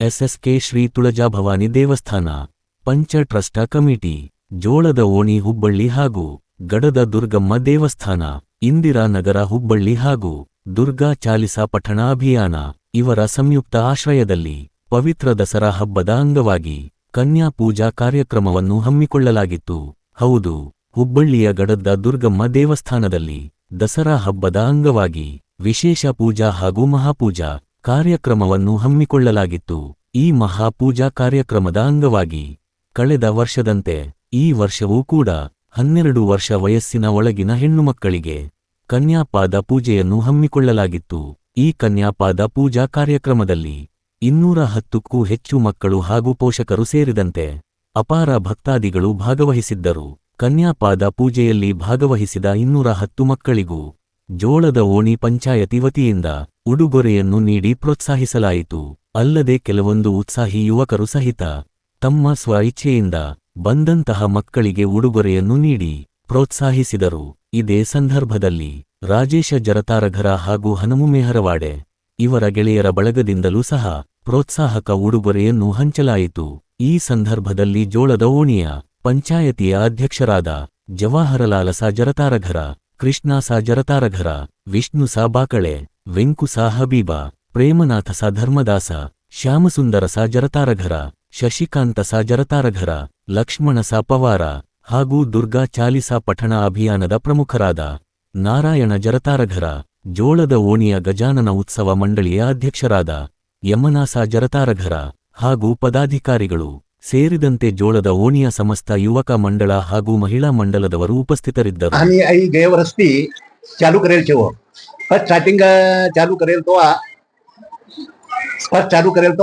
SSK Shri Tulja Bhavani ದೇವಸ್ಥಾನ ಪಂಚ trust committee, ಜೋಳದ ಓಣಿ ಹುಬ್ಬಳ್ಳಿ ಹಾಗೂ ಗಡದ ದುರ್ಗಮ್ಮ ದೇವಸ್ಥಾನ, ಇಂದಿರಾನಗರ ಹುಬ್ಬಳ್ಳಿ ಹಾಗೂ ದುರ್ಗಾ ಚಾಲಿಸಾ ಪಠಣ ಅಭಿಯಾನ ಇವರ ಸಂಯುಕ್ತ ಆಶ್ರಯದಲ್ಲಿ ಪವಿತ್ರ ದಸರಾ ಹಬ್ಬದ ಅಂಗವಾಗಿ ಕನ್ಯಾ ಪೂಜಾ ಕಾರ್ಯಕ್ರಮವನ್ನು ಹಮ್ಮಿಕೊಳ್ಳಲಾಗಿತ್ತು. ಹೌದು, ಹುಬ್ಬಳ್ಳಿಯ ಗಡದ ದುರ್ಗಮ್ಮ ದೇವಸ್ಥಾನದಲ್ಲಿ ದಸರಾ ಹಬ್ಬದ ಅಂಗವಾಗಿ ವಿಶೇಷ ಪೂಜಾ ಹಾಗೂ ಮಹಾಪೂಜಾ ಕಾರ್ಯಕ್ರಮವನ್ನು ಹಮ್ಮಿಕೊಳ್ಳಲಾಗಿತ್ತು. ಈ ಮಹಾಪೂಜಾ ಕಾರ್ಯಕ್ರಮದ ಅಂಗವಾಗಿ ಕಳೆದ ವರ್ಷದಂತೆ ಈ ವರ್ಷವೂ ಕೂಡ 12 ವರ್ಷ ವಯಸ್ಸಿನ ಒಳಗಿನ ಹೆಣ್ಣುಮಕ್ಕಳಿಗೆ ಕನ್ಯಾಪಾದ ಪೂಜೆಯನ್ನು ಹಮ್ಮಿಕೊಳ್ಳಲಾಗಿತ್ತು. ಈ ಕನ್ಯಾಪಾದ ಪೂಜಾ ಕಾರ್ಯಕ್ರಮದಲ್ಲಿ 210ಕ್ಕೂ ಹೆಚ್ಚು ಮಕ್ಕಳು ಹಾಗೂ ಪೋಷಕರು ಸೇರಿದಂತೆ ಅಪಾರ ಭಕ್ತಾದಿಗಳು ಭಾಗವಹಿಸಿದ್ದರು. ಕನ್ಯಾಪಾದ ಪೂಜೆಯಲ್ಲಿ ಭಾಗವಹಿಸಿದ 210 ಮಕ್ಕಳಿಗೂ ಜೋಳದ ಓಣಿ ಪಂಚಾಯತಿ ವತಿಯಿಂದ ಉಡುಗೊರೆಯನ್ನು ನೀಡಿ ಪ್ರೋತ್ಸಾಹಿಸಲಾಯಿತು. ಅಲ್ಲದೆ ಕೆಲವೊಂದು ಉತ್ಸಾಹಿ ಯುವಕರು ಸಹಿತ ತಮ್ಮ ಸ್ವ ಇಚ್ಛೆಯಿಂದ ಬಂದಂತಹ ಮಕ್ಕಳಿಗೆ ಉಡುಗೊರೆಯನ್ನು ನೀಡಿ ಪ್ರೋತ್ಸಾಹಿಸಿದರು. ಇದೇ ಸಂದರ್ಭದಲ್ಲಿ ರಾಜೇಶ ಜರತಾರಘರ ಹಾಗೂ ಹನುಮು ಮೇಹರವಾಡೆ ಇವರ ಗೆಳೆಯರ ಬಳಗದಿಂದಲೂ ಸಹ ಪ್ರೋತ್ಸಾಹಕ ಉಡುಗೊರೆಯನ್ನು ಹಂಚಲಾಯಿತು. ಈ ಸಂದರ್ಭದಲ್ಲಿ ಜೋಳದ ಓಣಿಯ ಪಂಚಾಯತಿಯ ಅಧ್ಯಕ್ಷರಾದ ಜವಾಹರಲಾಲ ಸಾ ಜರತಾರಘರ, ಕೃಷ್ಣ ಸಾ ಜರತಾರಘರ, ವಿಷ್ಣು ಸಾ ಬಾಕಳೆ, ವೆಂಕು ಸಾ ಹಬೀಬ, ಪ್ರೇಮನಾಥ ಸಾ ಧರ್ಮದಾಸ, ಶ್ಯಾಮಸುಂದರ ಸಾ ಜರತಾರಘರ, ಶಶಿಕಾಂತ ಸಾ ಜರತಾರಘರ, ಲಕ್ಷ್ಮಣ ಸಾ ಪವಾರ ಹಾಗೂ ದುರ್ಗಾ ಚಾಲಿಸಾ ಪಠಣ ಅಭಿಯಾನದ ಪ್ರಮುಖರಾದ ನಾರಾಯಣ ಜರತಾರಘರ, ಜೋಳದ ಓಣಿಯ ಗಜಾನನ ಉತ್ಸವ ಮಂಡಳಿಯ ಅಧ್ಯಕ್ಷರಾದ ಯಮನಾ ಸಾ ಜರತಾರಘರ ಹಾಗೂ ಪದಾಧಿಕಾರಿಗಳು ಸೇರಿದಂತೆ ಜೋಳದ ಓಣಿಯ ಸಮಸ್ತ ಯುವಕ ಮಂಡಳ ಹಾಗೂ ಮಹಿಳಾ ಮಂಡಲದವರು ಉಪಸ್ಥಿತರಿದ್ದರು. आम्ही आई गैवरस्ती चालू करेल छे. फर्स्ट स्टार्टिंग चालू करेल तो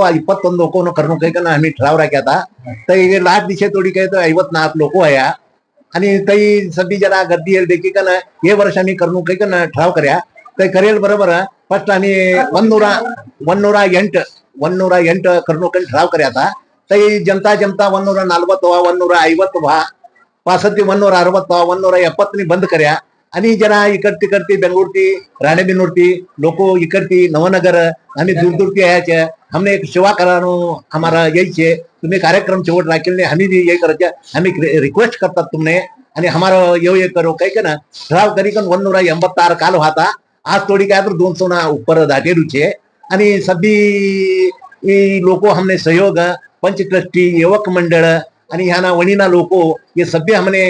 21 लोकोनो करनो काही का आम्ही ठराव राख्या था. तर लास्ट दिशे थोडी काही तर 54 लोक आया आणि तई सध्या जरा गर्दी देखी का हे वर्ष आम्ही करनो काही का ठराव कर्या. तर करेल बरोबर फर्स्ट आम्ही 108 करनो काही ठराव कर्या था. तई जमता 140 150 65 160 170 बंद कर्या. आणि जरा इकडती बेंगळुरती राणेबेनूरती लोक इकडती नवनगर आणि दूरदूरती यायचे. हमने एक सेवा करानो हमारा यही छे. तुम्ही कार्यक्रम शेवट राखेल हमी भी यही करायचे. हमी रिक्वेस्ट करतात तुमने आणि हमारा ये करो काही का ना ठराव करी कन 186 काल होता. आज थोडी काय तर 200 ना ऊपर दाटेलू छे. आणि सभी लोक हमने सहयोग पंच ट्रस्टी युवक मंडळ आणि ह्याना वणीना लोक हे सभ्य हमने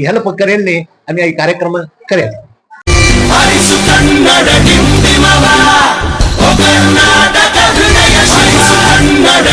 हेल्प करेल ने आणि हे कार्यक्रम करेल. ಕನ್ನಡ